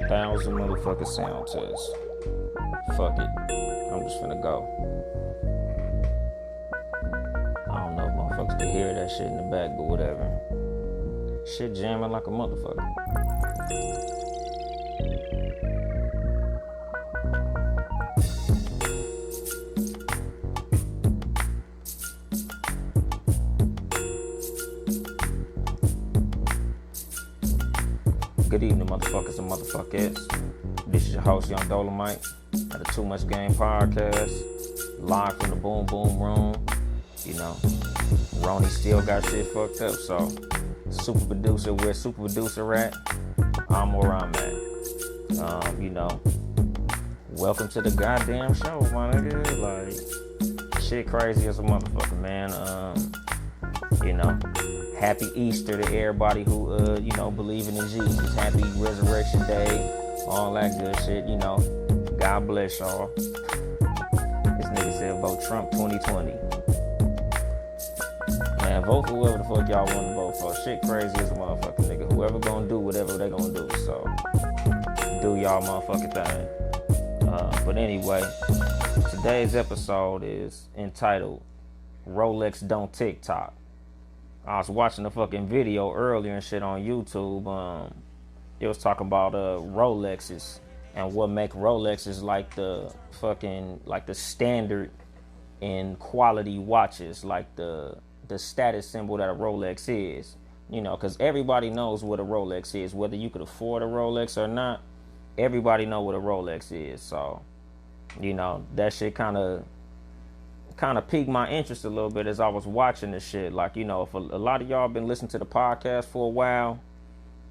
1,000 motherfucking sound tests. Fuck it. I'm just finna go. I don't know if motherfuckers can hear that shit in the back, but whatever. Shit jamming like a motherfucker. Good evening, motherfuckers and motherfuckers. This is your host, Yung Dolemite, at the Too Much Game podcast, live from the Boom Boom Room. You know, Ronnie still got shit fucked up, so super producer, where super producer at, I'm where I'm at. Welcome to the goddamn show, my nigga. Like, shit crazy as a motherfucker, man. Happy Easter to everybody who, believing in Jesus. Happy Resurrection Day, all that good shit, God bless y'all. This nigga said vote Trump 2020. Man, vote for whoever the fuck y'all want to vote for. Shit crazy as a motherfucker, nigga. Whoever gonna do whatever they gonna do, so do y'all motherfucking thing. But anyway, today's episode is entitled Rolex Don't TikTok. I was watching a fucking video earlier and shit on YouTube. It was talking about Rolexes and what make Rolexes like the standard in quality watches, like the status symbol that a Rolex is. Because everybody knows what a Rolex is, whether you could afford a Rolex or not. Everybody know what a Rolex is. So, that shit kind of piqued my interest a little bit as I was watching this shit. Like, if a lot of y'all been listening to the podcast for a while,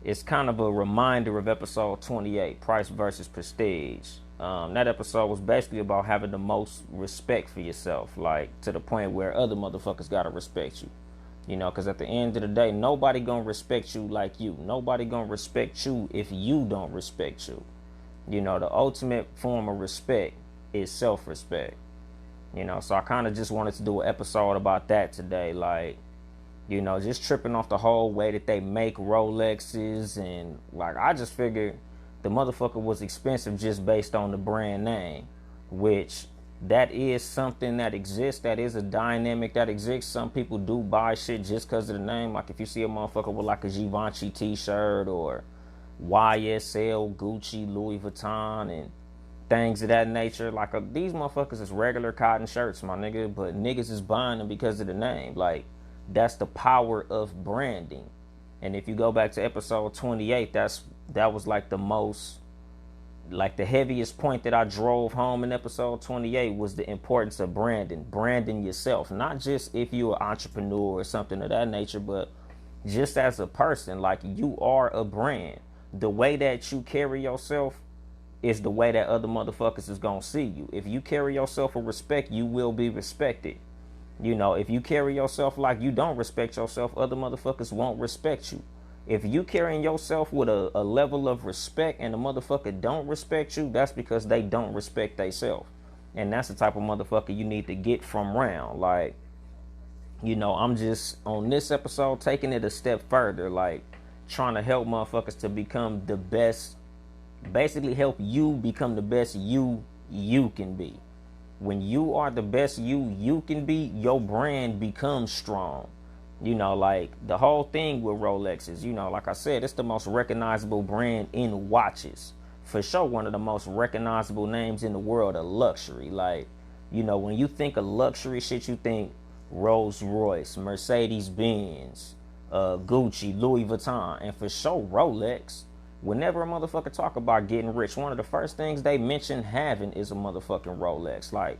it's kind of a reminder of episode 28, Price versus Prestige. That episode was basically about having the most respect for yourself, like to the point where other motherfuckers gotta respect you. Because at the end of the day, nobody gonna respect you like you. Nobody gonna respect you if you don't respect you. The ultimate form of respect is self-respect. So I kind of just wanted to do an episode about that today. Like, just tripping off the whole way that they make Rolexes. And, like, I just figured the motherfucker was expensive just based on the brand name. Which, that is something that exists. That is a dynamic that exists. Some people do buy shit just because of the name. Like, if you see a motherfucker with, like, a Givenchy t-shirt or YSL, Gucci, Louis Vuitton, and things of that nature. Like, these motherfuckers is regular cotton shirts, my nigga, but niggas is buying them because of the name. Like, that's the power of branding. And if you go back to episode 28, that was like the most, like the heaviest point that I drove home in episode 28 was the importance of branding yourself. Not just if you're an entrepreneur or something of that nature, but just as a person. Like, you are a brand. The way that you carry yourself is the way that other motherfuckers is gonna see you. If you carry yourself with respect, you will be respected. If you carry yourself like you don't respect yourself, other motherfuckers won't respect you. If you carrying yourself with a level of respect and the motherfucker don't respect you, that's because they don't respect themselves. And that's the type of motherfucker you need to get from round. Like, I'm just on this episode taking it a step further, like trying to help motherfuckers to become the best. Basically help you become the best you can be. When you are the best you can be, your brand becomes strong. Like the whole thing with Rolex is, like I said, it's the most recognizable brand in watches. For sure, one of the most recognizable names in the world of luxury. Like, when you think of luxury shit, you think Rolls Royce, Mercedes Benz, Gucci, Louis Vuitton, and for sure Rolex. Whenever a motherfucker talk about getting rich, one of the first things they mention having is a motherfucking Rolex. Like,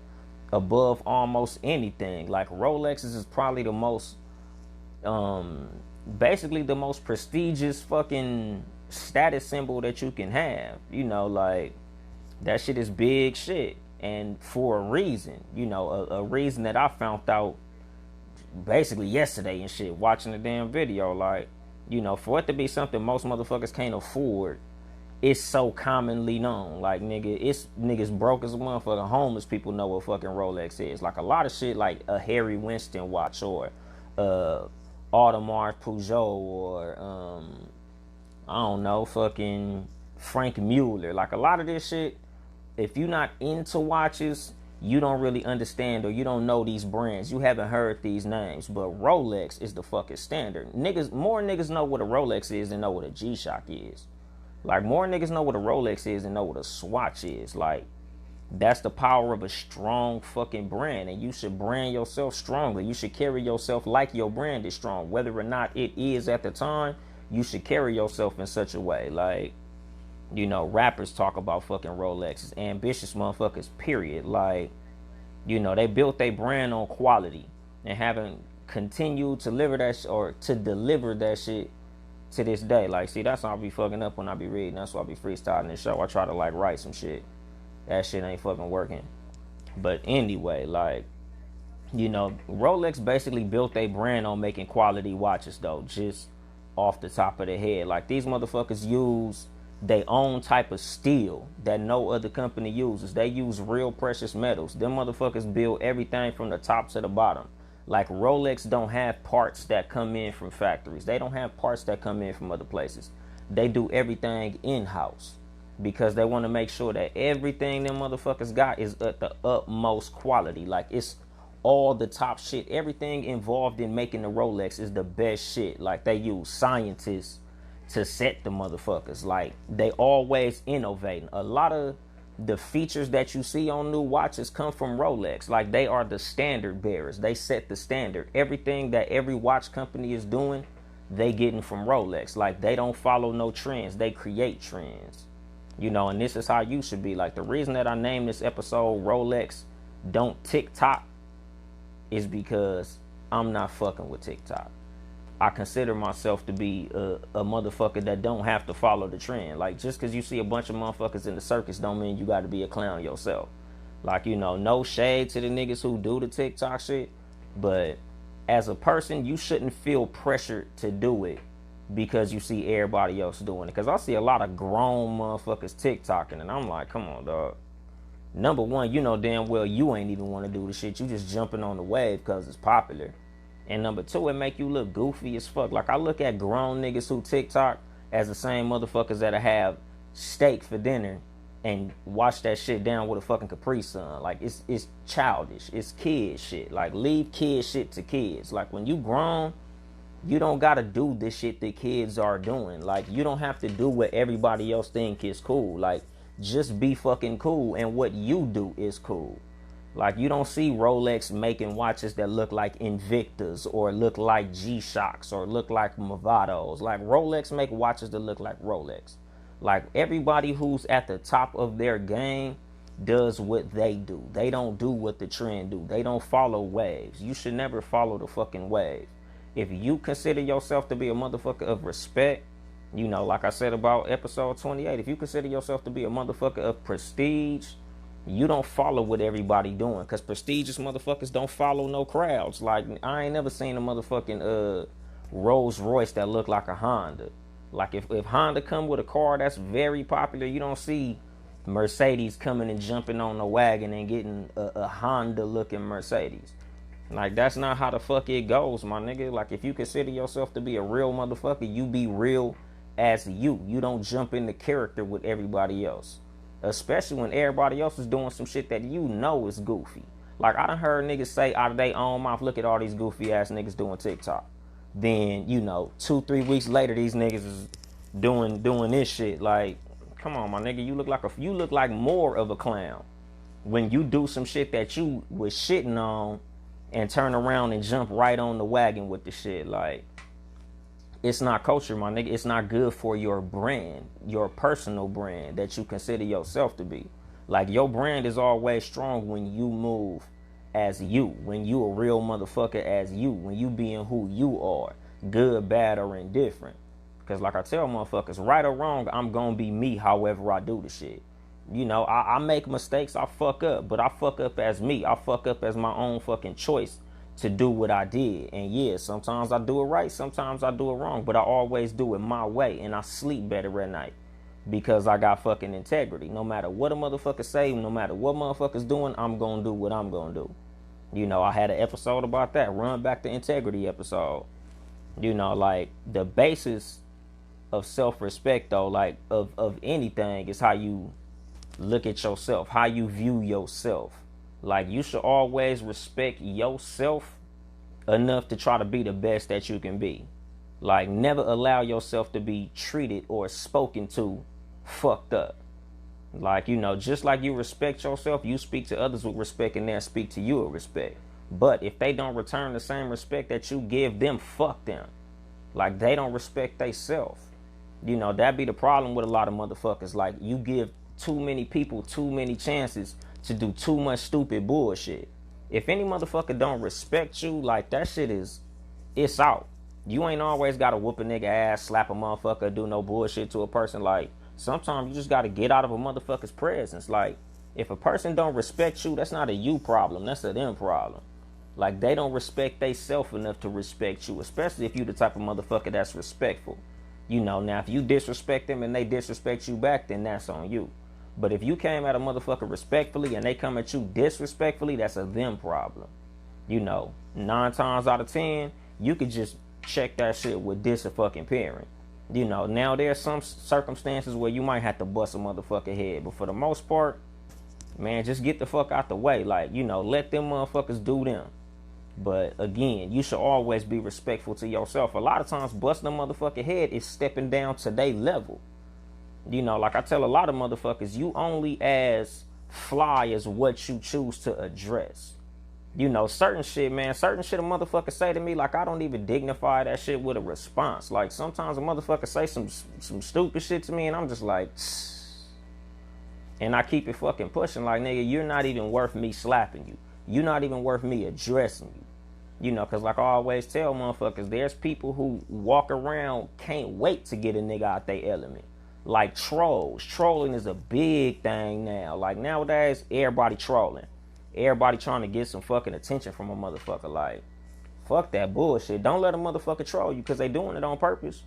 above almost anything. Like, Rolexes is probably the most, basically the most prestigious fucking status symbol that you can have. Like, that shit is big shit. And for a reason. A reason that I found out basically yesterday and shit, watching the damn video. Like, for it to be something most motherfuckers can't afford, it's so commonly known. Like, nigga, it's niggas broke as a motherfucker. Homeless people know what fucking Rolex is. Like, a lot of shit, like a Harry Winston watch or Audemars Peugeot or I don't know, fucking Frank Mueller. Like a lot of this shit, if you're not into watches, you don't really understand or you don't know these brands. You haven't heard these names. But Rolex is the fucking standard. More niggas know what a Rolex is than know what a G-Shock is. Like, more niggas know what a Rolex is than know what a Swatch is. Like, that's the power of a strong fucking brand. And you should brand yourself strongly. You should carry yourself like your brand is strong. Whether or not it is at the time, you should carry yourself in such a way. Like, you know, rappers talk about fucking Rolexes. Ambitious motherfuckers, period. Like, you know, they built their brand on quality and haven't continued to deliver that shit to this day. Like, see, that's why I be fucking up when I be reading. That's why I be freestyling this show. I try to, like, write some shit. That shit ain't fucking working. But anyway, like, you know, Rolex basically built their brand on making quality watches, though, just off the top of their head. Like, these motherfuckers use their own type of steel that no other company uses. They use real precious metals. Them motherfuckers build everything from the top to the bottom. Like, Rolex don't have parts that come in from factories. They don't have parts that come in from other places. They do everything in-house because they want to make sure that everything them motherfuckers got is at the utmost quality. Like, it's all the top shit. Everything involved in making the Rolex is the best shit. Like, they use scientists to set the motherfuckers. Like, they always innovating. A lot of the features that you see on new watches come from Rolex. Like, they are the standard bearers. They set the standard. Everything that every watch company is doing, they getting from Rolex. Like, they don't follow no trends. They create trends. You know, and this is how you should be. Like, the reason that I named this episode Rolex Don't TikTok is because I'm not fucking with TikTok. I consider myself to be a motherfucker that don't have to follow the trend. Like, just because you see a bunch of motherfuckers in the circus don't mean you got to be a clown yourself. Like, you know, no shade to the niggas who do the TikTok shit, but as a person, you shouldn't feel pressured to do it because you see everybody else doing it. Because I see a lot of grown motherfuckers TikToking, and I'm like, come on, dog. Number one, you know damn well you ain't even want to do the shit. You just jumping on the wave because it's popular. And number two, it make you look goofy as fuck. Like, I look at grown niggas who TikTok as the same motherfuckers that have steak for dinner and wash that shit down with a fucking Capri Sun. Like, it's childish. It's kid shit. Like, leave kid shit to kids. Like, when you grown, you don't gotta do this shit that kids are doing. Like, you don't have to do what everybody else think is cool. Like, just be fucking cool, and what you do is cool. Like, you don't see Rolex making watches that look like Invictas or look like G-Shocks or look like Movados. Like, Rolex make watches that look like Rolex. Like, everybody who's at the top of their game does what they do. They don't do what the trend do. They don't follow waves. You should never follow the fucking wave. If you consider yourself to be a motherfucker of respect, you know, like I said about episode 28, if you consider yourself to be a motherfucker of prestige, you don't follow what everybody doing, because prestigious motherfuckers don't follow no crowds. Like, I ain't never seen a motherfucking Rolls Royce that look like a Honda. Like, if Honda come with a car that's very popular, you don't see Mercedes coming and jumping on the wagon and getting a Honda looking Mercedes. Like, that's not how the fuck it goes, my nigga. Like, if you consider yourself to be a real motherfucker, you be real as you. You don't jump into character with everybody else. Especially when everybody else is doing some shit that you know is goofy. Like, I done heard niggas say out of their own mouth, look at all these goofy ass niggas doing TikTok. Then, you know, 2-3 weeks later, these niggas is doing this shit. Like, come on, my nigga, you look like more of a clown when you do some shit that you was shitting on and turn around and jump right on the wagon with the shit. Like, it's not culture, my nigga. It's not good for your brand, your personal brand that you consider yourself to be. Like, your brand is always strong when you move as you, when you a real motherfucker as you, when you being who you are, good, bad, or indifferent. Because like I tell motherfuckers, right or wrong, I'm gonna be me however I do the shit. You know, I make mistakes, I fuck up, but I fuck up as me. I fuck up as my own fucking choice to do what I did. And yeah, sometimes I do it right, sometimes I do it wrong, but I always do it my way, and I sleep better at night because I got fucking integrity. No matter what a motherfucker say, no matter what motherfucker's doing, I'm gonna do what I'm gonna do. You know, I had an episode about that, run back the integrity episode. You know, like, the basis of self-respect though, like of anything, is how you look at yourself, how you view yourself. Like you should always respect yourself enough to try to be the best that you can be. Like never allow yourself to be treated or spoken to fucked up. Like, you know, just like you respect yourself, you speak to others with respect and they'll speak to you with respect. But if they don't return the same respect that you give them, fuck them. Like they don't respect theyself. You know, that be the problem with a lot of motherfuckers. Like you give too many people too many chances to do too much stupid bullshit. If any motherfucker don't respect you, like that shit it's out. You ain't always gotta whoop a nigga ass, slap a motherfucker, do no bullshit to a person. Like sometimes you just gotta get out of a motherfucker's presence. Like if a person don't respect you, that's not a you problem, that's a them problem. Like they don't respect they self enough to respect you, especially if you the type of motherfucker that's respectful. You know, now if you disrespect them and they disrespect you back, then that's on you. But if you came at a motherfucker respectfully and they come at you disrespectfully, that's a them problem. You know, 9 times out of 10, you could just check that shit with this a fucking parent. You know, now there's some circumstances where you might have to bust a motherfucker head, but for the most part, man, just get the fuck out the way. Like, you know, let them motherfuckers do them. But again, you should always be respectful to yourself. A lot of times busting a motherfucker head is stepping down to their level. You know, like I tell a lot of motherfuckers, you only as fly as what you choose to address. You know, certain shit, man, certain shit a motherfucker say to me, like I don't even dignify that shit with a response. Like sometimes a motherfucker say some stupid shit to me and I'm just like, and I keep it fucking pushing. Like, nigga, you're not even worth me slapping you. You're not even worth me addressing you. You know, because like I always tell motherfuckers, there's people who walk around can't wait to get a nigga out their element. Like trolls. Trolling is a big thing now. Like nowadays, everybody trolling. Everybody trying to get some fucking attention from a motherfucker. Like, fuck that bullshit. Don't let a motherfucker troll you because they doing it on purpose.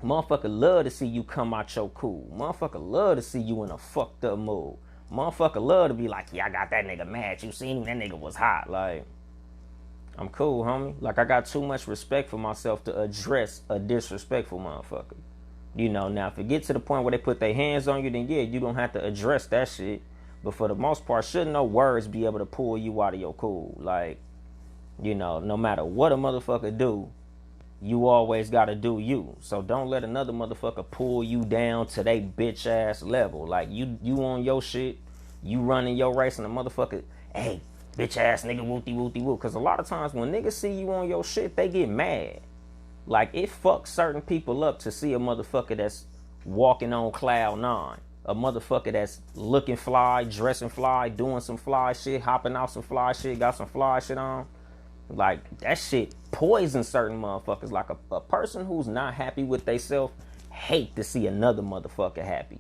Motherfucker love to see you come out your cool. Motherfucker love to see you in a fucked up mood. Motherfucker love to be like, yeah, I got that nigga mad. You seen him? That nigga was hot. Like, I'm cool, homie. Like, I got too much respect for myself to address a disrespectful motherfucker. You know, now if it gets to the point where they put their hands on you, then yeah, you don't have to address that shit. But for the most part, shouldn't no words be able to pull you out of your cool? Like, you know, no matter what a motherfucker do, you always gotta do you. So don't let another motherfucker pull you down to they bitch ass level. Like you on your shit, you running your race, and a motherfucker, hey, bitch ass nigga, wooty wooty woo. Cause a lot of times when niggas see you on your shit, they get mad. Like it fucks certain people up to see a motherfucker that's walking on cloud 9. A motherfucker that's looking fly, dressing fly, doing some fly shit, hopping out some fly shit, got some fly shit on. Like that shit poisons certain motherfuckers. Like a person who's not happy with theyself hate to see another motherfucker happy.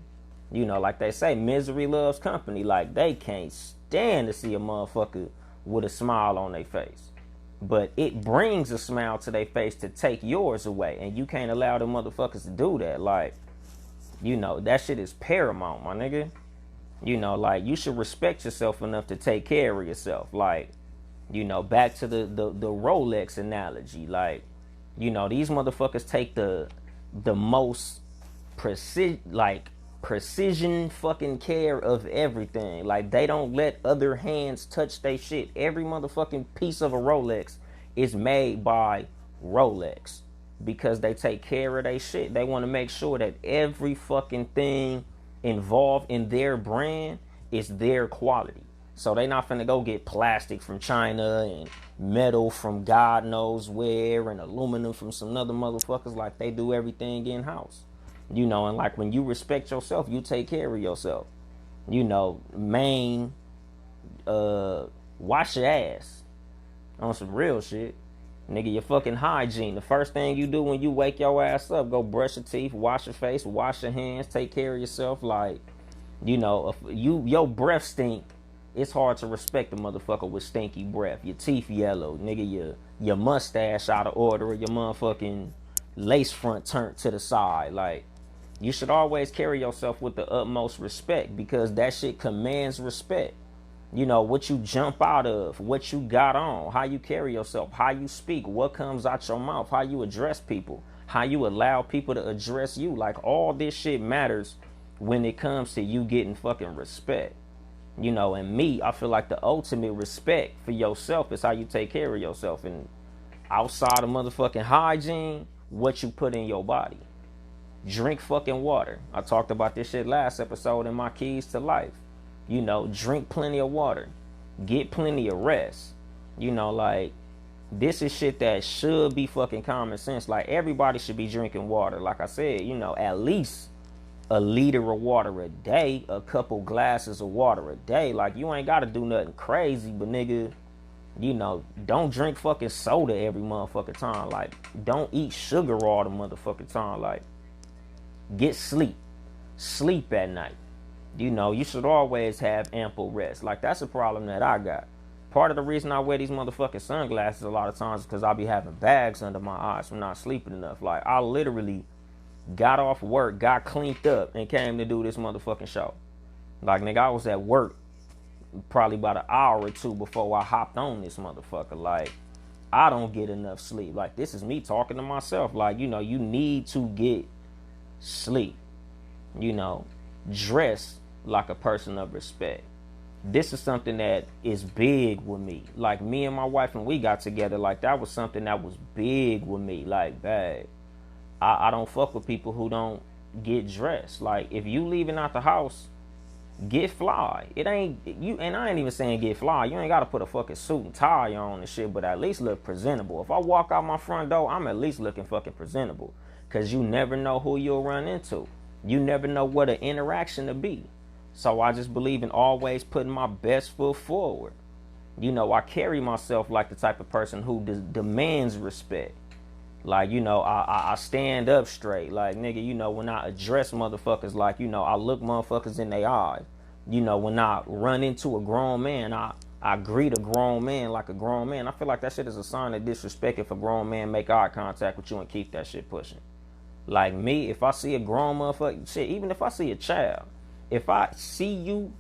You know, like they say, misery loves company. Like they can't stand to see a motherfucker with a smile on their face. But it brings a smile to their face to take yours away. And you can't allow the motherfuckers to do that. Like, you know, that shit is paramount, my nigga. You know, like, you should respect yourself enough to take care of yourself. Like, you know, back to the Rolex analogy. Like, you know, these motherfuckers take the most precision fucking care of everything. Like, they don't let other hands touch they shit. Every motherfucking piece of a Rolex is made by Rolex because they take care of they shit. They want to make sure that every fucking thing involved in their brand is their quality. So they not finna go get plastic from China and metal from God knows where and aluminum from some other motherfuckers. Like, they do everything in-house. You know, and like when you respect yourself, you take care of yourself. You know, wash your ass on some real shit. Nigga, your fucking hygiene. The first thing you do when you wake your ass up, go brush your teeth, wash your face, wash your hands, take care of yourself. Like, you know, if your breath stink, it's hard to respect a motherfucker with stinky breath. Your teeth yellow, nigga, your mustache out of order, or your motherfucking lace front turned to the side. Like, you should always carry yourself with the utmost respect because that shit commands respect. You know, what you jump out of, what you got on, how you carry yourself, how you speak, what comes out your mouth, how you address people, how you allow people to address you. Like, all this shit matters when it comes to you getting fucking respect. You know, and me, I feel like the ultimate respect for yourself is how you take care of yourself. And outside of motherfucking hygiene, what you put in your body. Drink fucking water. I talked about this shit last episode in my keys to life. You know, drink plenty of water. Get plenty of rest. You know, like, this is shit that should be fucking common sense. Like, everybody should be drinking water. Like I said, you know, at least a liter of water a day, a couple glasses of water a day. Like, you ain't gotta do nothing crazy, but nigga, you know, don't drink fucking soda every motherfucking time. Like, don't eat sugar all the motherfucking time. Like, get sleep. Sleep at night. You know, you should always have ample rest. Like, that's a problem that I got. Part of the reason I wear these motherfucking sunglasses a lot of times is because I be having bags under my eyes from not sleeping enough. Like, I literally got off work, got cleaned up, and came to do this motherfucking show. Like, nigga, I was at work probably about an hour or two before I hopped on this motherfucker. Like, I don't get enough sleep. Like, this is me talking to myself. Like, you know, you need to get sleep. You know, dress like a person of respect. This is something that is big with me. Like, me and my wife, when we got together, like, that was something that was big with me. Like, babe, I don't fuck with people who don't get dressed. Like, if you leaving out the house, get fly. It ain't you, and I ain't even saying get fly. You ain't gotta put a fucking suit and tie on and shit, but at least look presentable. If I walk out my front door, I'm at least looking fucking presentable. Cause you never know who you'll run into. You never know what an interaction to be. So I just believe in always putting my best foot forward. You know, I carry myself like the type of person who demands respect. Like, you know, I stand up straight. Like, nigga, you know, when I address motherfuckers, like, you know, I look motherfuckers in their eyes. You know, when I run into a grown man, I greet a grown man like a grown man. I feel like that shit is a sign of disrespect if a grown man make eye contact with you and keep that shit pushing. Like, me, if I see a grown motherfucker, shit, even if I see a child, if I see you,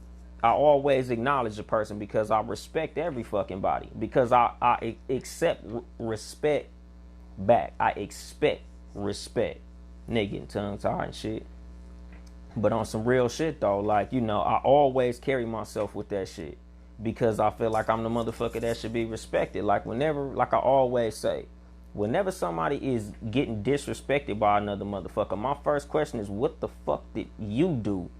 I always acknowledge a person because I respect every fucking body. Because I accept respect back. I expect respect. Nigga getting tongue tied and shit. But on some real shit though, like, you know, I always carry myself with that shit. Because I feel like I'm the motherfucker that should be respected. Like, whenever, like I always say, whenever somebody is getting disrespected by another motherfucker, my first question is, what the fuck did you do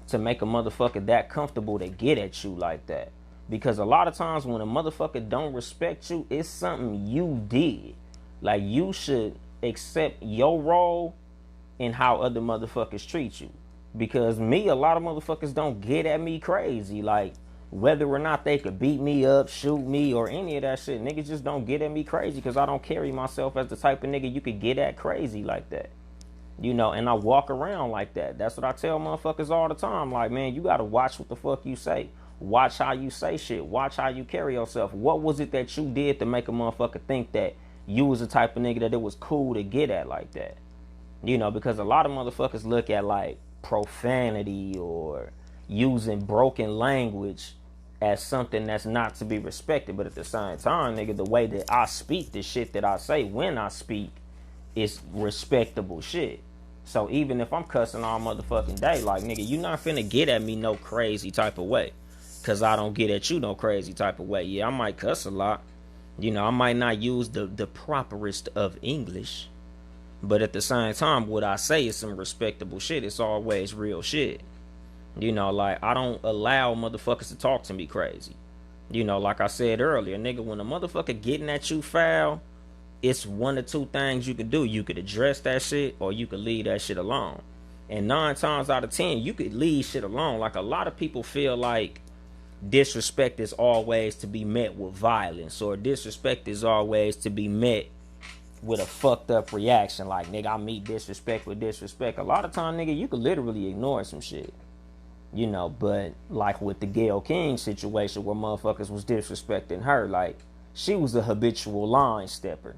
to make a motherfucker that comfortable to get at you like that? Because a lot of times when a motherfucker don't respect you, it's something you did. Like, you should accept your role in how other motherfuckers treat you. Because me, a lot of motherfuckers don't get at me crazy. Like, whether or not they could beat me up, shoot me, or any of that shit, niggas just don't get at me crazy because I don't carry myself as the type of nigga you could get at crazy like that. You know, and I walk around like that. That's what I tell motherfuckers all the time. Like, man, you gotta watch what the fuck you say. Watch how you say shit. Watch how you carry yourself. What was it that you did to make a motherfucker think that you was the type of nigga that it was cool to get at like that? You know, because a lot of motherfuckers look at, like, profanity or using broken language as something that's not to be respected. But at the same time, nigga, the way that I speak, the shit that I say when I speak, is respectable shit. So even if I'm cussing all motherfucking day, like, nigga, you not finna get at me no crazy type of way. Cause I don't get at you no crazy type of way. Yeah, I might cuss a lot. You know, I might not use the properest of English. But at the same time, what I say is some respectable shit. It's always real shit. You know, like, I don't allow motherfuckers to talk to me crazy. You know, like I said earlier, nigga, when a motherfucker getting at you foul, it's one or two things you could do. You could address that shit or you could leave that shit alone. And 9 times out of 10, you could leave shit alone. Like, a lot of people feel like disrespect is always to be met with violence, or disrespect is always to be met with a fucked up reaction. Like, nigga, I meet disrespect with disrespect. A lot of time, nigga, you could literally ignore some shit. You know, but like with the Gayle King situation where motherfuckers was disrespecting her, like, she was a habitual line stepper.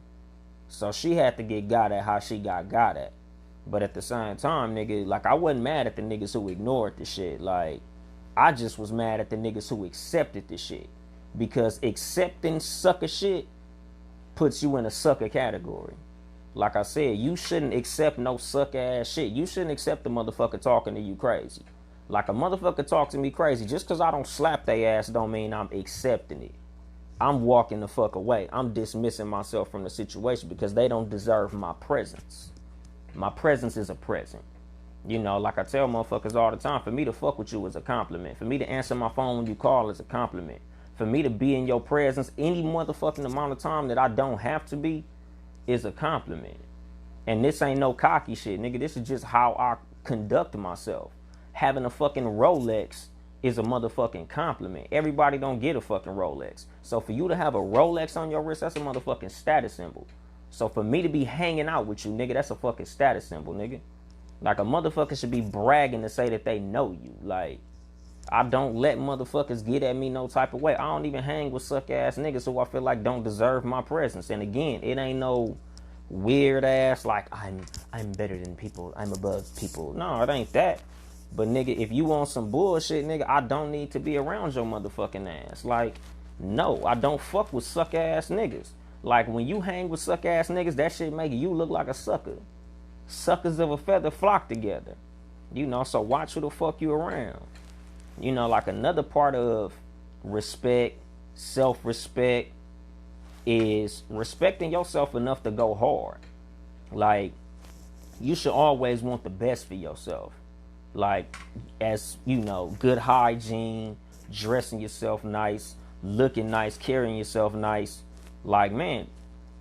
So she had to get got at how she got at. But at the same time, nigga, like, I wasn't mad at the niggas who ignored the shit. Like, I just was mad at the niggas who accepted the shit. Because accepting sucker shit puts you in a sucker category. Like I said, you shouldn't accept no suck ass shit. You shouldn't accept the motherfucker talking to you crazy. Like a motherfucker talk to me crazy, just cause I don't slap they ass don't mean I'm accepting it. I'm walking the fuck away. I'm dismissing myself from the situation because they don't deserve my presence. My presence is a present. You know, like I tell motherfuckers all the time, for me to fuck with you is a compliment. For me to answer my phone when you call is a compliment. For me to be in your presence any motherfucking amount of time that I don't have to be is a compliment. And this ain't no cocky shit, nigga. This is just how I conduct myself. Having a fucking Rolex is a motherfucking compliment. Everybody don't get a fucking Rolex. So for you to have a Rolex on your wrist, that's a motherfucking status symbol. So for me to be hanging out with you, nigga, that's a fucking status symbol, nigga. Like a motherfucker should be bragging to say that they know you. Like, I don't let motherfuckers get at me no type of way. I don't even hang with suck ass niggas who I feel like don't deserve my presence. And again, it ain't no weird ass like I'm better than people, I'm above people. No, it ain't that. But nigga, if you want some bullshit, nigga, I don't need to be around your motherfucking ass. Like, no, I don't fuck with suck ass niggas. Like when you hang with suck ass niggas, that shit make you look like a sucker. Suckers of a feather flock together. You know, so watch who the fuck you around. You know, like another part of respect, self-respect, is respecting yourself enough to go hard. Like, you should always want the best for yourself. Like, as, you know, good hygiene, dressing yourself nice, looking nice, carrying yourself nice. Like, man,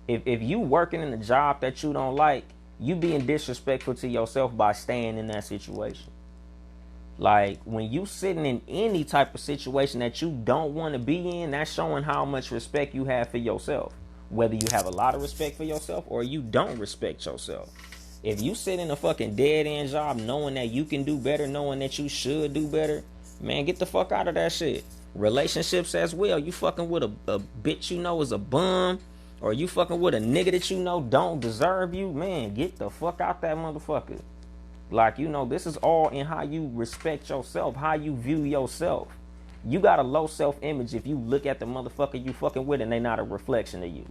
if you working in a job that you don't like, you being disrespectful to yourself by staying in that situation. Like, when you sitting in any type of situation that you don't want to be in, that's showing how much respect you have for yourself. Whether you have a lot of respect for yourself or you don't respect yourself. If you sit in a fucking dead-end job knowing that you can do better, knowing that you should do better, man, get the fuck out of that shit. Relationships as well. You fucking with a bitch you know is a bum, or you fucking with a nigga that you know don't deserve you, man, get the fuck out that motherfucker. Like, you know, this is all in how you respect yourself, how you view yourself. You got a low self-image if you look at the motherfucker you fucking with and they not a reflection of you.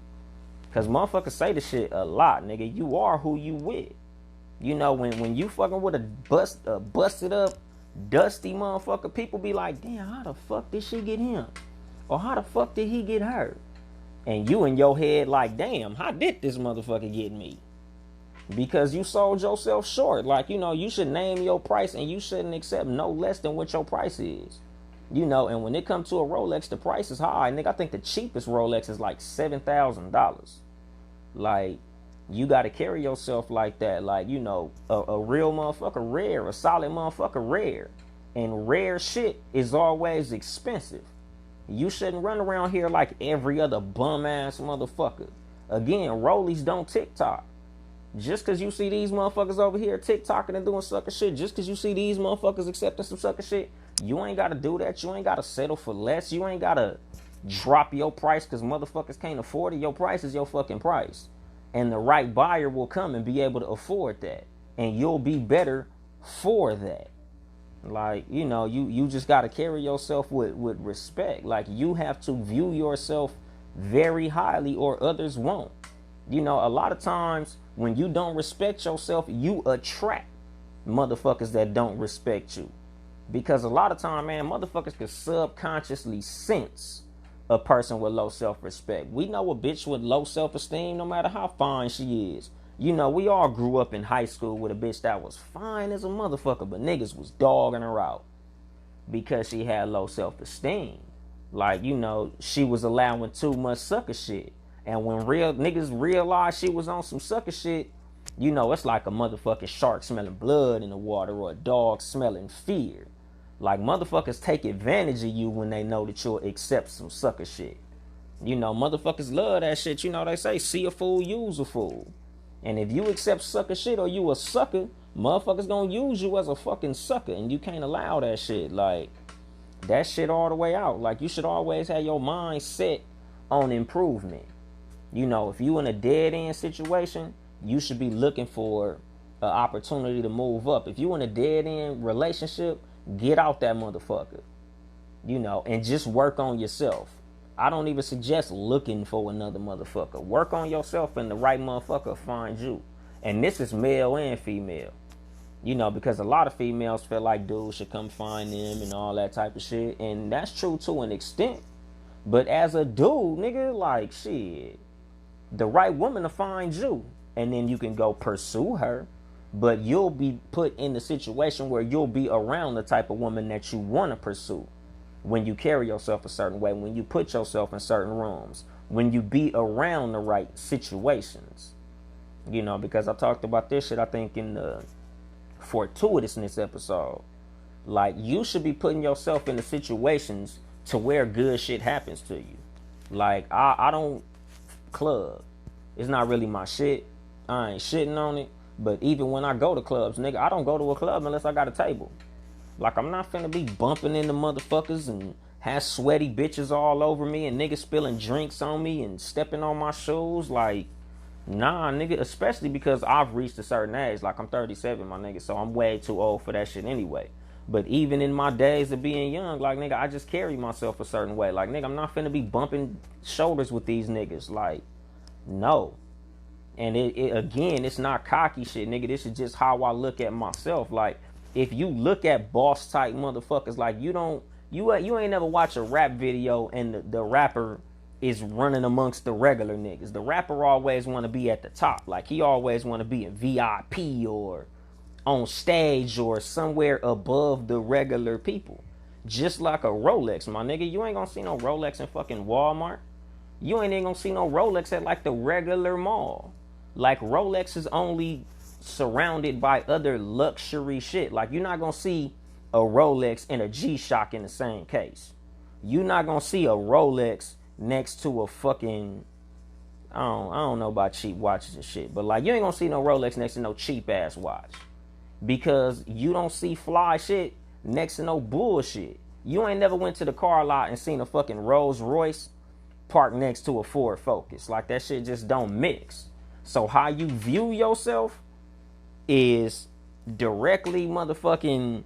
Because motherfuckers say the shit a lot, nigga. You are who you with. You know, when you fucking with a busted up, dusty motherfucker, people be like, damn, how the fuck did she get him? Or how the fuck did he get her? And you in your head like, damn, how did this motherfucker get me? Because you sold yourself short. Like, you know, you should name your price and you shouldn't accept no less than what your price is. You know, and when it comes to a Rolex, the price is high. Nigga, I think the cheapest Rolex is like $7,000. Like, you got to carry yourself like that. Like, you know, a real motherfucker rare, a solid motherfucker rare. And rare shit is always expensive. You shouldn't run around here like every other bum ass motherfucker. Again, rollies don't TikTok. Just because you see these motherfuckers over here TikToking and doing sucker shit, just because you see these motherfuckers accepting some sucker shit, you ain't got to do that. You ain't got to settle for less. You ain't got to drop your price because motherfuckers can't afford it. Your price is your fucking price. And the right buyer will come and be able to afford that. And you'll be better for that. Like, you know, you just got to carry yourself with respect. Like, you have to view yourself very highly or others won't. You know, a lot of times when you don't respect yourself, you attract motherfuckers that don't respect you. Because a lot of time, man, motherfuckers can subconsciously sense a person with low self-respect. We know a bitch with low self-esteem, no matter how fine she is. You know, we all grew up in high school with a bitch that was fine as a motherfucker, but niggas was dogging her out because she had low self-esteem. Like, you know, she was allowing too much sucker shit. And when real niggas realized she was on some sucker shit, you know, it's like a motherfucking shark smelling blood in the water or a dog smelling fear. Like, motherfuckers take advantage of you when they know that you'll accept some sucker shit. You know, motherfuckers love that shit. You know, they say, see a fool, use a fool. And if you accept sucker shit or you a sucker, motherfuckers gonna use you as a fucking sucker. And you can't allow that shit. Like, that shit all the way out. Like, you should always have your mind set on improvement. You know, if you in a dead-end situation, you should be looking for an opportunity to move up. If you in a dead-end relationship, get out that motherfucker. You know, and just work on yourself. I don't even suggest looking for another motherfucker. Work on yourself and the right motherfucker find you. And this is male and female. You know, because a lot of females feel like dudes should come find them and all that type of shit. And that's true to an extent. But as a dude, nigga, like, shit, the right woman to find you. And then you can go pursue her. But you'll be put in the situation where you'll be around the type of woman that you want to pursue. When you carry yourself a certain way, when you put yourself in certain rooms, when you be around the right situations. You know, because I talked about this shit, I think, in the fortuitousness episode. Like, you should be putting yourself in the situations to where good shit happens to you. Like, I don't club. It's not really my shit. I ain't shitting on it. But even when I go to clubs, nigga, I don't go to a club unless I got a table. Like, I'm not finna be bumping into motherfuckers and have sweaty bitches all over me and niggas spilling drinks on me and stepping on my shoes. Like, nah, nigga, especially because I've reached a certain age. Like, I'm 37, my nigga, so I'm way too old for that shit anyway. But even in my days of being young, like, nigga, I just carry myself a certain way. Like, nigga, I'm not finna be bumping shoulders with these niggas. Like, no. And again, it's not cocky shit, nigga. This is just how I look at myself. Like, if you look at boss type motherfuckers, like, you ain't never watch a rap video and the rapper is running amongst the regular niggas. The rapper always want to be at the top. Like, he always want to be in VIP or on stage or somewhere above the regular people. Just like a Rolex, my nigga. You ain't gonna see no Rolex in fucking Walmart. You ain't even gonna see no Rolex at like the regular mall. Like, Rolex is only surrounded by other luxury shit. Like, you're not gonna see a Rolex and a G-Shock in the same case. You're not gonna see a Rolex next to a fucking, I don't know about cheap watches and shit, but like, you ain't gonna see no Rolex next to no cheap ass watch. Because you don't see fly shit next to no bullshit. You ain't never went to the car lot and seen a fucking Rolls Royce parked next to a Ford Focus. Like, that shit just don't mix. So how you view yourself is directly motherfucking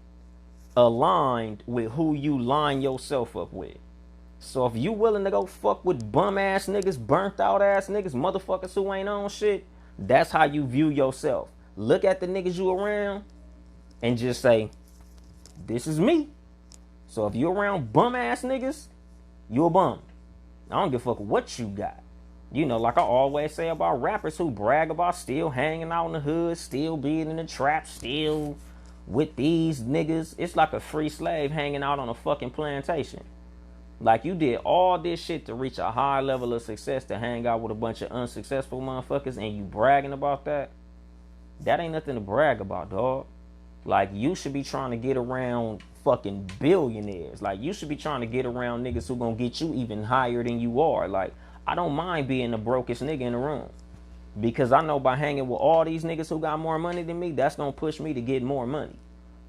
aligned with who you line yourself up with. So if you willing to go fuck with bum ass niggas, burnt out ass niggas, motherfuckers who ain't on shit, that's how you view yourself. Look at the niggas you around and just say, this is me. So if you around bum ass niggas, you a bum. I don't give a fuck what you got. You know, like I always say about rappers who brag about still hanging out in the hood, still being in the trap, still with these niggas. It's like a free slave hanging out on a fucking plantation. Like, you did all this shit to reach a high level of success to hang out with a bunch of unsuccessful motherfuckers, and you bragging about that? That ain't nothing to brag about, dog. Like, you should be trying to get around fucking billionaires. Like, you should be trying to get around niggas who gonna get you even higher than you are. Like, I don't mind being the brokest nigga in the room. Because I know by hanging with all these niggas who got more money than me, that's gonna push me to get more money.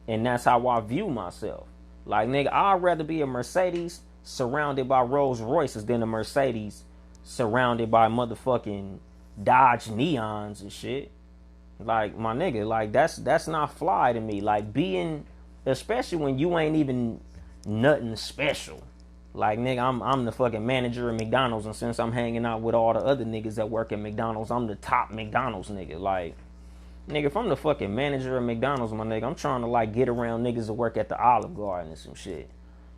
And that's how I view myself. Like, nigga, I'd rather be a Mercedes surrounded by Rolls Royces than a Mercedes surrounded by motherfucking Dodge Neons and shit. Like, my nigga, like, that's not fly to me. Like, being, especially when you ain't even nothing special. Like, nigga, I'm the fucking manager of McDonald's, and since I'm hanging out with all the other niggas that work at McDonald's, I'm the top McDonald's nigga. Like, nigga, if I'm the fucking manager of McDonald's, my nigga, I'm trying to, like, get around niggas that work at the Olive Garden and some shit.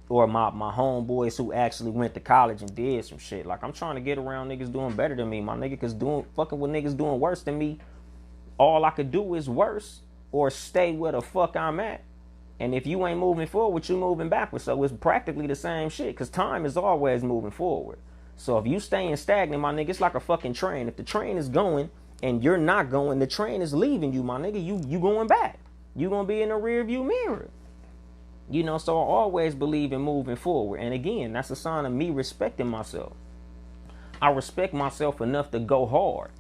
Or my homeboys who actually went to college and did some shit. Like, I'm trying to get around niggas doing better than me, my nigga, because fucking with niggas doing worse than me, all I could do is worse or stay where the fuck I'm at. And if you ain't moving forward, you moving backwards. So it's practically the same shit, because time is always moving forward. So if you staying stagnant, my nigga, it's like a fucking train. If the train is going and you're not going, the train is leaving you, my nigga. You going back. You gonna be in the rear view mirror. You know, so I always believe in moving forward. And again, that's a sign of me respecting myself. I respect myself enough to go hard.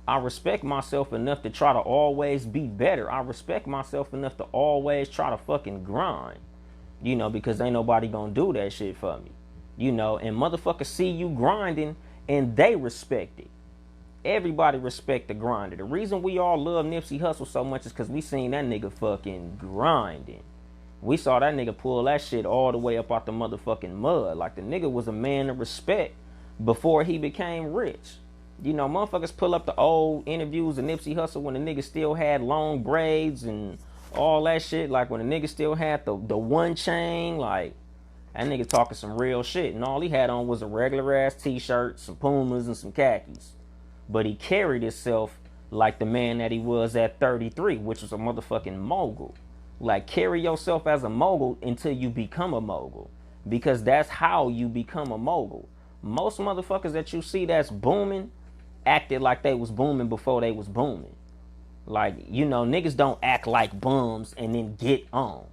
I respect myself enough to try to always be better. I respect myself enough to always try to fucking grind. You know, because ain't nobody gonna do that shit for me. You know, and motherfuckers see you grinding and they respect it. Everybody respect the grinder. The reason we all love Nipsey Hussle so much is because we seen that nigga fucking grinding. We saw that nigga pull that shit all the way up out the motherfucking mud. Like, the nigga was a man of respect before he became rich. You know, motherfuckers pull up the old interviews of Nipsey Hussle when the nigga still had long braids and all that shit. Like, when the nigga still had the one chain, like, that nigga talking some real shit. And all he had on was a regular ass t-shirt, some Pumas, and some khakis. But he carried himself like the man that he was at 33, which was a motherfucking mogul. Like, carry yourself as a mogul until you become a mogul. Because that's how you become a mogul. Most motherfuckers that you see that's booming acted like they was booming before they was booming. Like, you know, niggas don't act like bums and then get on.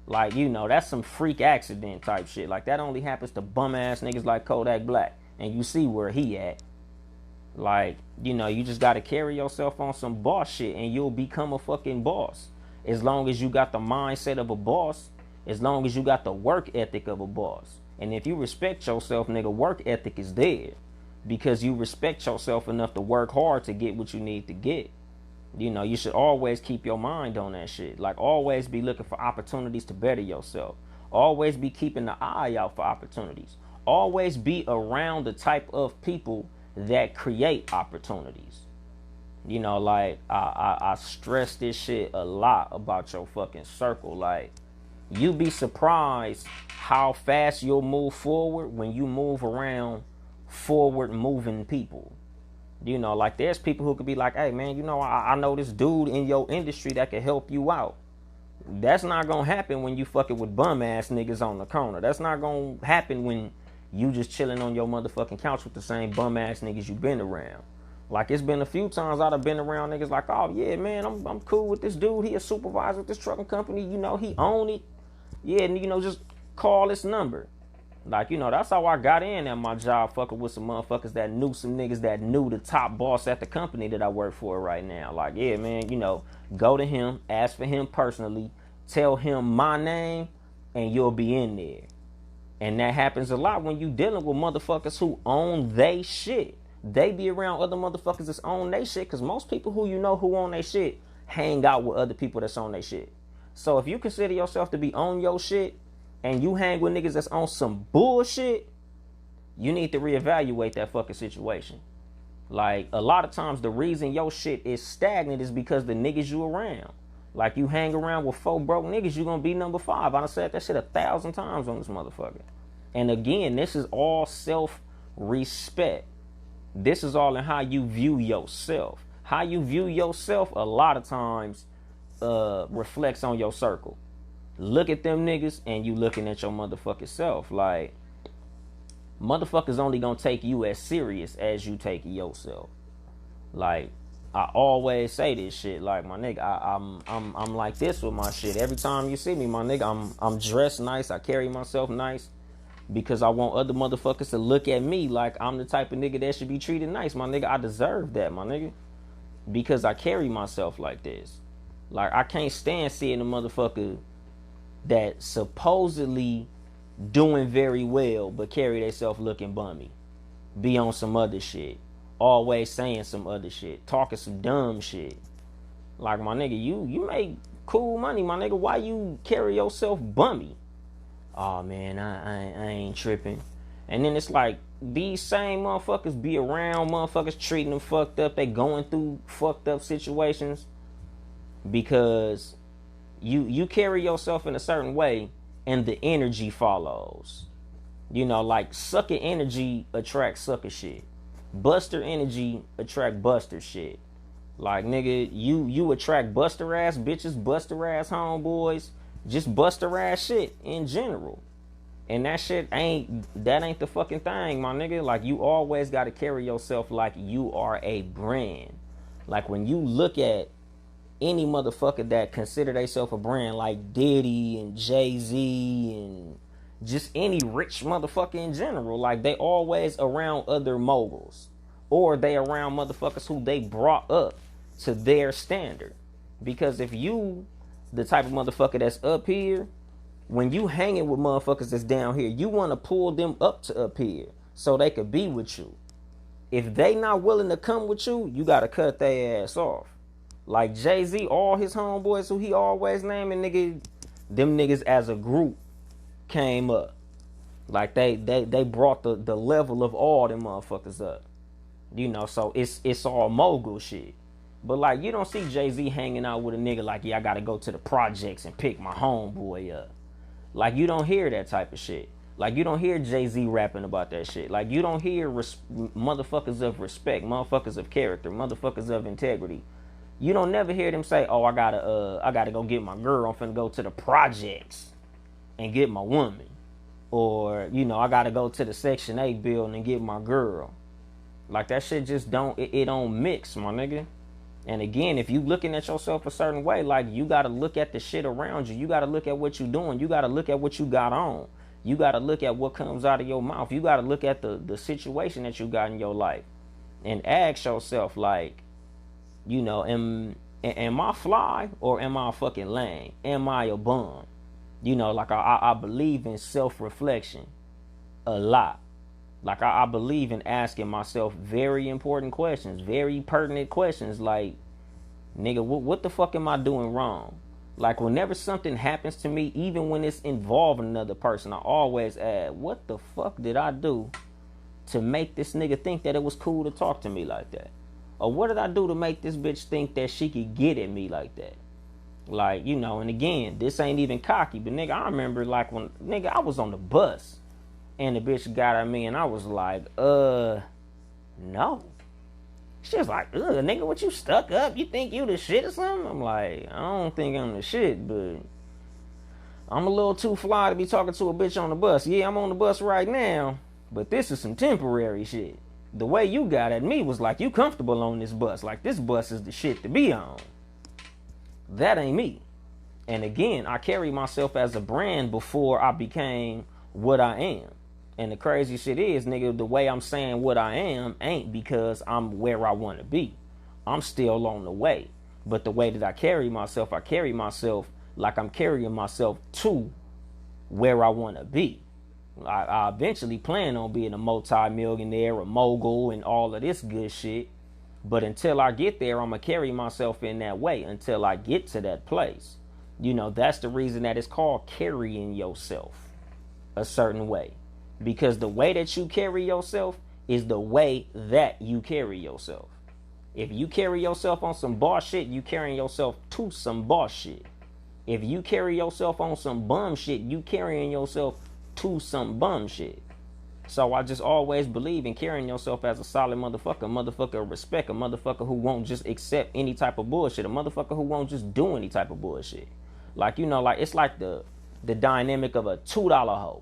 Like, you know, that's some freak accident type shit. Like, that only happens to bum ass niggas like Kodak Black. And you see where he at. Like, you know, you just gotta carry yourself on some boss shit and you'll become a fucking boss. As long as you got the mindset of a boss, as long as you got the work ethic of a boss. And if you respect yourself, nigga, work ethic is there. Because you respect yourself enough to work hard to get what you need to get. You know, you should always keep your mind on that shit. Like, always be looking for opportunities to better yourself. Always be keeping the eye out for opportunities. Always be around the type of people that create opportunities. You know, like, I stress this shit a lot about your fucking circle. Like, you be surprised how fast you'll move forward when you move around forward moving people. You know, like, there's people who could be like, hey man, you know, I know this dude in your industry that can help you out. That's not gonna happen when you fucking with bum ass niggas on the corner. That's not gonna happen when you just chilling on your motherfucking couch with the same bum ass niggas you been around. Like, it's been a few times I've been around niggas like, oh yeah man, I'm cool with this dude. He a supervisor at this trucking company. You know, he own it. Yeah, and you know, just call this number. Like, you know, that's how I got in at my job, fucking with some motherfuckers that knew some niggas that knew the top boss at the company that I work for right now. Like, yeah, man, you know, go to him, ask for him personally, tell him my name, and you'll be in there. And that happens a lot when you dealing with motherfuckers who own they shit. They be around other motherfuckers that's own they shit, because most people who you know who own they shit hang out with other people that's on they shit. So if you consider yourself to be on your shit, and you hang with niggas that's on some bullshit, you need to reevaluate that fucking situation. Like, a lot of times the reason your shit is stagnant is because the niggas you around. Like, you hang around with 4 broke niggas, you gonna be number 5. I done said that shit 1,000 times on this motherfucker. And again, this is all self-respect. This is all in how you view yourself. How you view yourself a lot of times reflects on your circle. Look at them niggas and you looking at your motherfucking self. Like, motherfuckers only gonna take you as serious as you take yourself. Like, I always say this shit. Like, my nigga, I'm like this with my shit. Every time you see me, my nigga, I'm dressed nice. I carry myself nice because I want other motherfuckers to look at me like I'm the type of nigga that should be treated nice. My nigga, I deserve that, my nigga, because I carry myself like this. Like, I can't stand seeing a motherfucker that supposedly doing very well but carry themselves looking bummy, be on some other shit, always saying some other shit, talking some dumb shit. Like, my nigga, you make cool money, my nigga. Why you carry yourself bummy? Oh man, I ain't tripping. And then it's like, these same motherfuckers be around motherfuckers treating them fucked up. They going through fucked up situations because you carry yourself in a certain way and the energy follows. You know, like, sucker energy attracts sucker shit. Buster energy attract buster shit. Like, nigga, you attract buster ass bitches, buster ass homeboys, just buster ass shit in general. And that shit ain't the fucking thing, my nigga. Like, you always gotta carry yourself like you are a brand. Like, when you look at any motherfucker that consider themselves a brand, like Diddy and Jay-Z and just any rich motherfucker in general, like, they always around other moguls, or they around motherfuckers who they brought up to their standard. Because if you the type of motherfucker that's up here, when you hanging with motherfuckers that's down here, you want to pull them up to up here so they could be with you. If they not willing to come with you, you gotta cut their ass off. Like Jay-Z, all his homeboys who he always naming, nigga, Them niggas as a group came up. Like they brought the level of all them motherfuckers up. You know, so it's all mogul shit. But like you don't see Jay-Z hanging out with a nigga like, yeah, I gotta go to the projects and pick my homeboy up. Like you don't hear that type of shit. Like you don't hear Jay-Z rapping about that shit. Like you don't hear motherfuckers of respect, motherfuckers of character, motherfuckers of integrity. You don't never hear them say, oh, I gotta go get my girl. I'm finna go to the projects and get my woman. Or, you know, I gotta go to the Section 8 building and get my girl. Like that shit just it don't mix, my nigga. And again, if you looking at yourself a certain way, like you gotta look at the shit around you. You gotta look at what you doing. You gotta look at what you got on. You gotta look at what comes out of your mouth. You gotta look at the situation that you got in your life. And ask yourself, like, you know, am I fly or am I fucking lame? Am I a bum? You know, like I believe in self-reflection a lot. Like I believe in asking myself very important questions, very pertinent questions. Like, nigga, what the fuck am I doing wrong? Like whenever something happens to me, even when it's involving another person, I always ask, what the fuck did I do to make this nigga think that it was cool to talk to me like that? Or what did I do to make this bitch think that she could get at me like that? Like, you know, and again, this ain't even cocky, but nigga, I remember like when, nigga, I was on the bus and the bitch got at me and I was like, no. She was like, nigga, what you stuck up? You think you the shit or something? I'm like, I don't think I'm the shit, but I'm a little too fly to be talking to a bitch on the bus. Yeah, I'm on the bus right now, but this is some temporary shit. The way you got at me was like you comfortable on this bus. Like this bus is the shit to be on. That ain't me. And again, I carry myself as a brand before I became what I am. And the crazy shit is, nigga, the way I'm saying what I am ain't because I'm where I want to be. I'm still on the way. But the way that I carry myself like I'm carrying myself to where I want to be. I eventually plan on being a multi-millionaire, a mogul, and all of this good shit. But until I get there, I'm going to carry myself in that way until I get to that place. You know, that's the reason that it's called carrying yourself a certain way. Because the way that you carry yourself is the way that you carry yourself. If you carry yourself on some boss shit, you carrying yourself to some boss shit. If you carry yourself on some bum shit, you carrying yourself to some bum shit. So I just always believe in carrying yourself as a solid motherfucker of respect, a motherfucker who won't just accept any type of bullshit, a motherfucker who won't just do any type of bullshit. Like, you know, like it's like the dynamic of a $2 hoe.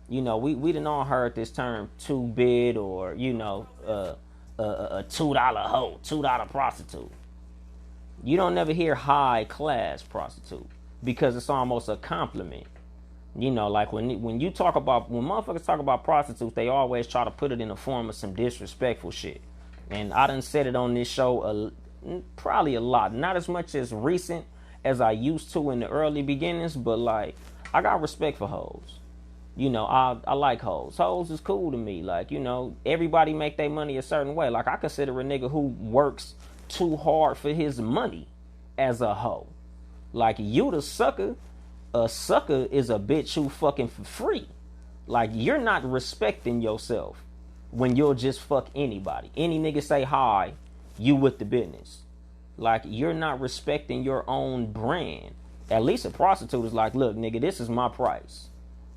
You know, we done all heard this term 2-bit or, you know, a $2 hoe, $2 prostitute. You don't never hear high class prostitute because it's almost a compliment. You know, like when motherfuckers talk about prostitutes, they always try to put it in the form of some disrespectful shit. And I done said it on this show probably a lot. Not as much as recent as I used to in the early beginnings, but like I got respect for hoes. You know, I like hoes. Hoes is cool to me. Like, you know, everybody make their money a certain way. Like I consider a nigga who works too hard for his money as a hoe. Like you the sucker. A sucker is a bitch who fucking for free. Like you're not respecting yourself when you'll just fuck anybody. Any nigga say hi, you with the business. Like you're not respecting your own brand. At least a prostitute is like, look, nigga, this is my price.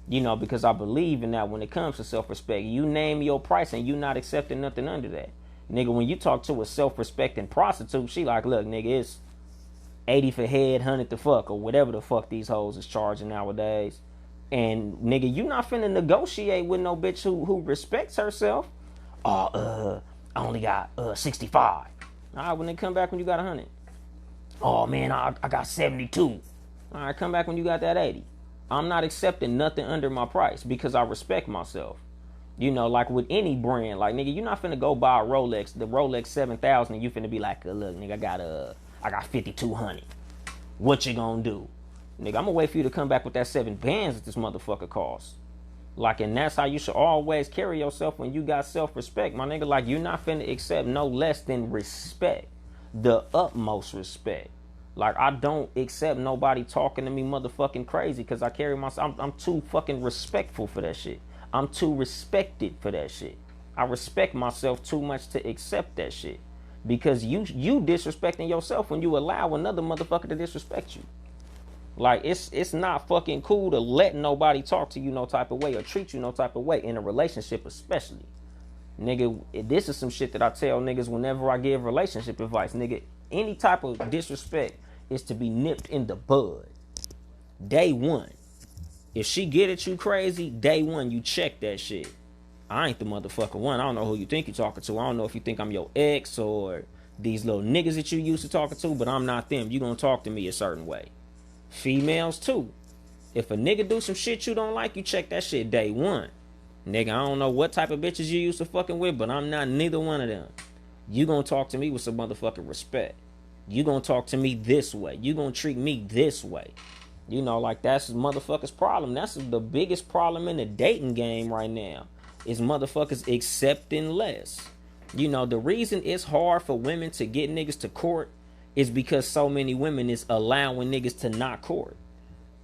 You know, because I believe in that when it comes to self-respect. You name your price and you not accepting nothing under that. Nigga, when you talk to a self-respecting prostitute, she like, look, nigga, it's 80 for head, 100 to fuck, or whatever the fuck these hoes is charging nowadays. And nigga, you not finna negotiate with no bitch who respects herself. Oh, I only got 65. All right, when they come back when you got 100. Oh man, I got 72. All right, come back when you got that 80. I'm not accepting nothing under my price because I respect myself. You know, like with any brand, like nigga, you're not finna go buy a Rolex, the Rolex 7000, and you finna be like, look, nigga, I got 5200. What you gonna do? Nigga, I'm gonna wait for you to come back with that 7 bands that this motherfucker costs. Like, and that's how you should always carry yourself when you got self-respect, my nigga. Like, you're not finna accept no less than respect. The utmost respect. Like, I don't accept nobody talking to me motherfucking crazy because I carry myself. I'm too fucking respectful for that shit. I'm too respected for that shit. I respect myself too much to accept that shit. Because you disrespecting yourself when you allow another motherfucker to disrespect you. Like, it's not fucking cool to let nobody talk to you no type of way or treat you no type of way in a relationship, especially. Nigga, this is some shit that I tell niggas whenever I give relationship advice. Nigga, any type of disrespect is to be nipped in the bud. Day one. If she get at you crazy, day one, you check that shit. I ain't the motherfucker one. I don't know who you think you're talking to. I don't know if you think I'm your ex or these little niggas that you used to talking to, but I'm not them. You gonna talk to me a certain way. Females too. If a nigga do some shit you don't like, you check that shit day one. Nigga, I don't know what type of bitches you used to fucking with, but I'm not neither one of them. You gonna talk to me with some motherfucking respect. You gonna talk to me this way. You gonna treat me this way. You know, like, that's motherfuckers' problem. That's the biggest problem in the dating game right now. Is motherfuckers accepting less. You know, the reason it's hard for women to get niggas to court is because so many women is allowing niggas to not court.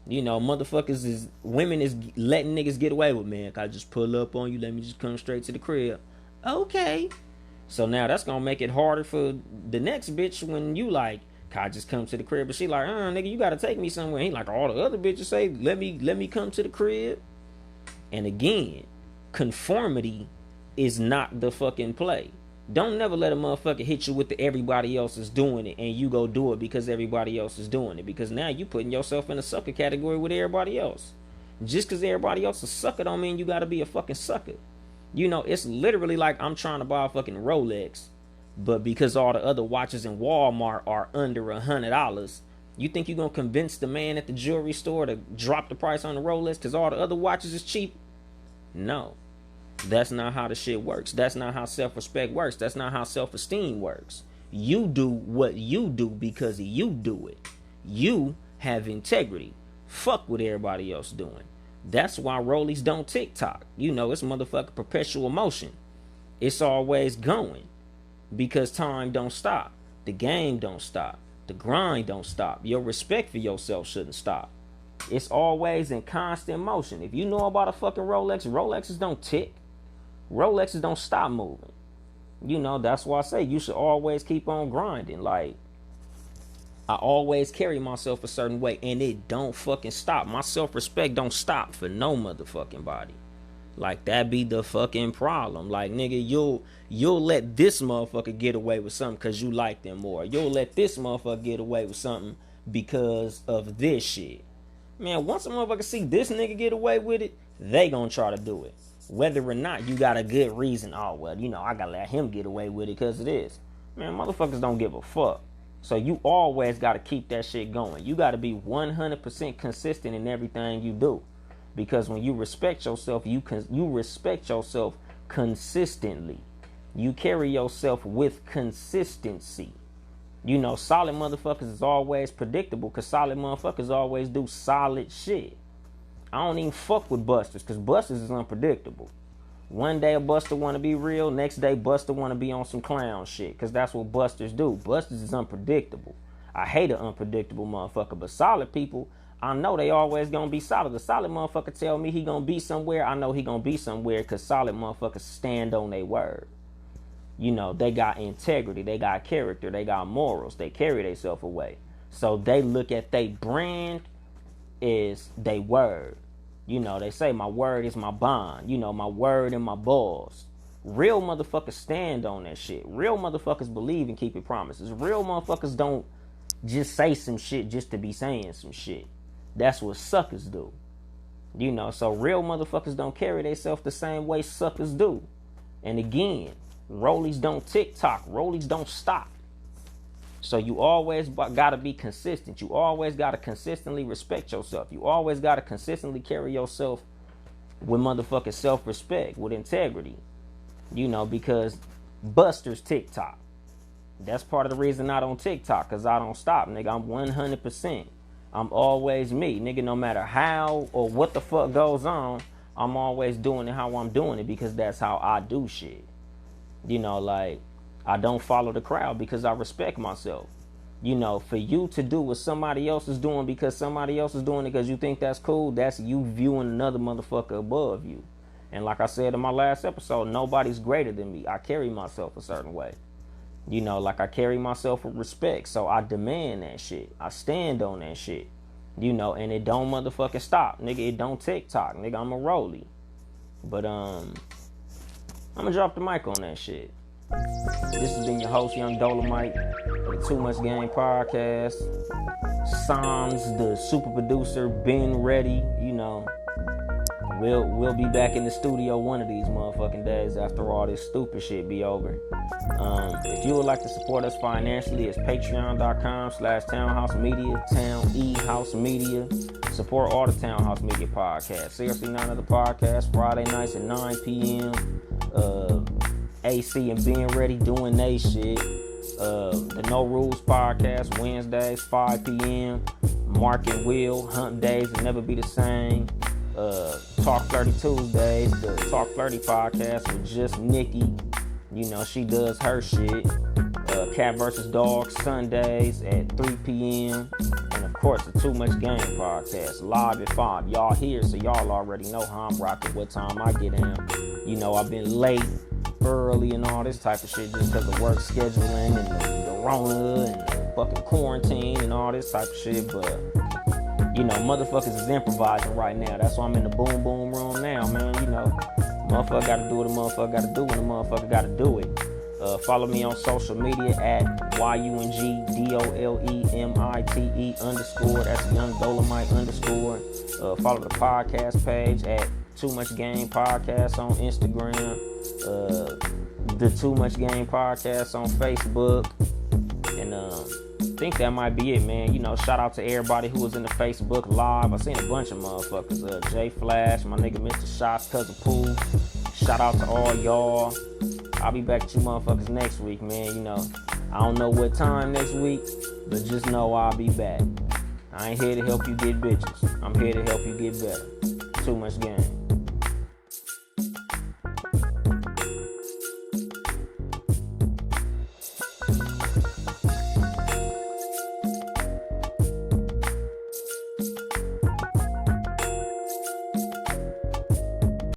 You know, women is letting niggas get away with, man, I just pull up on you, let me just come straight to the crib. Okay. So now that's gonna make it harder for the next bitch when you like, I just come to the crib, but she like, nigga, you gotta take me somewhere. He like, all the other bitches say, let me come to the crib. And again, conformity is not the fucking play. Don't never let a motherfucker hit you with the everybody else is doing it and you go do it because everybody else is doing it. Because now you putting yourself in a sucker category with everybody else. Just because everybody else is a sucker don't mean you gotta be a fucking sucker. You know, it's literally like I'm trying to buy a fucking Rolex, but because all the other watches in Walmart are under $100, you think you're gonna convince the man at the jewelry store to drop the price on the Rolex because all the other watches is cheap? No. That's not how the shit works. That's not how self-respect works. That's not how self-esteem works. You do what you do because you do it. You have integrity. Fuck what everybody else doing. That's why rollies don't TikTok. You know, it's motherfucking perpetual motion. It's always going because time don't stop. The game don't stop. The grind don't stop. Your respect for yourself shouldn't stop. It's always in constant motion. If you know about a fucking Rolex, Rolexes don't tick. Rolexes don't stop moving. You know, that's why I say you should always keep on grinding. Like, I always carry myself a certain way and it don't fucking stop. My self-respect don't stop for no motherfucking body. Like, that be the fucking problem. Like, nigga, you'll let this motherfucker get away with something because you like them more. You'll let this motherfucker get away with something because of this shit. Man, once a motherfucker see this nigga get away with it, they gonna try to do it. Whether or not you got a good reason. Oh, well, you know, I gotta let him get away with it because it is. Man, motherfuckers don't give a fuck. So you always gotta keep that shit going. You gotta be 100% consistent in everything you do. Because when you respect yourself, you respect yourself consistently. You carry yourself with consistency. You know, solid motherfuckers is always predictable because solid motherfuckers always do solid shit. I don't even fuck with busters because busters is unpredictable. One day a buster want to be real, next day buster want to be on some clown shit because that's what busters do. Busters is unpredictable. I hate an unpredictable motherfucker, but solid people, I know they always gonna be solid. A solid motherfucker tell me he gonna be somewhere, I know he gonna be somewhere because solid motherfuckers stand on their word. You know, they got integrity, they got character, they got morals, they carry themselves away. So they look at their brand is they word. You know, they say my word is my bond. You know, my word and my balls. Real motherfuckers stand on that shit. Real motherfuckers believe in keeping promises. Real motherfuckers don't just say some shit just to be saying some shit. That's what suckers do. You know, so real motherfuckers don't carry themselves the same way suckers do. And again, rollies don't TikTok. Rollies don't stop. So you always got to be consistent. You always got to consistently respect yourself. You always got to consistently carry yourself with motherfucking self-respect, with integrity. You know, because busters TikTok. That's part of the reason I don't TikTok, because I don't stop, nigga. I'm 100%. I'm always me. Nigga, no matter how or what the fuck goes on, I'm always doing it how I'm doing it because that's how I do shit. You know, like, I don't follow the crowd because I respect myself. You know, for you to do what somebody else is doing because somebody else is doing it because you think that's cool, that's you viewing another motherfucker above you. And like I said in my last episode, nobody's greater than me. I carry myself a certain way. You know, like I carry myself with respect. So I demand that shit. I stand on that shit. You know, and it don't motherfucking stop. Nigga, it don't TikTok. Nigga, I'm a rollie. But I'm gonna drop the mic on that shit. This has been your host, Yung Dolemite, the Too Much Game podcast. Sans, the super producer, been ready. You know, we'll be back in the studio one of these motherfucking days after all this stupid shit be over. If you would like to support us financially, it's patreon.com/Townhouse Media, Town E House Media. Support all the Townhouse Media podcasts. Seriously, none of the podcasts. Friday nights at 9 p.m. AC and Being Ready doing they shit. The No Rules podcast, Wednesdays, 5 p.m. Mark and Will, Hump Days will never be the same. Talk Flirty Tuesdays, the Talk Flirty podcast with just Nikki. You know, she does her shit. Cat vs. Dog Sundays at 3 p.m. And of course, the Too Much Game podcast, live at 5. Y'all here, so y'all already know how I'm rocking, what time I get in. You know, I've been late, early, and all this type of shit just because of work scheduling and the Rona and the fucking quarantine and all this type of shit. But, you know, motherfuckers is improvising right now. That's why I'm in the boom boom room now, man. You know, motherfucker gotta do what a motherfucker gotta do when a motherfucker gotta do it. Follow me on social media at YUNGDOLEMITE_. That's Yung Dolemite _. Follow the podcast page at Too Much Game Podcast on Instagram. The Too Much Game Podcast on Facebook. And I think that might be it, man. You know, shout out to everybody who was in the Facebook Live. I seen a bunch of motherfuckers. J Flash, my nigga Mr. Shots, Cousin Pooh. Shout out to all y'all. I'll be back at you motherfuckers next week, man. You know, I don't know what time next week, but just know I'll be back. I ain't here to help you get bitches. I'm here to help you get better. Too Much Game.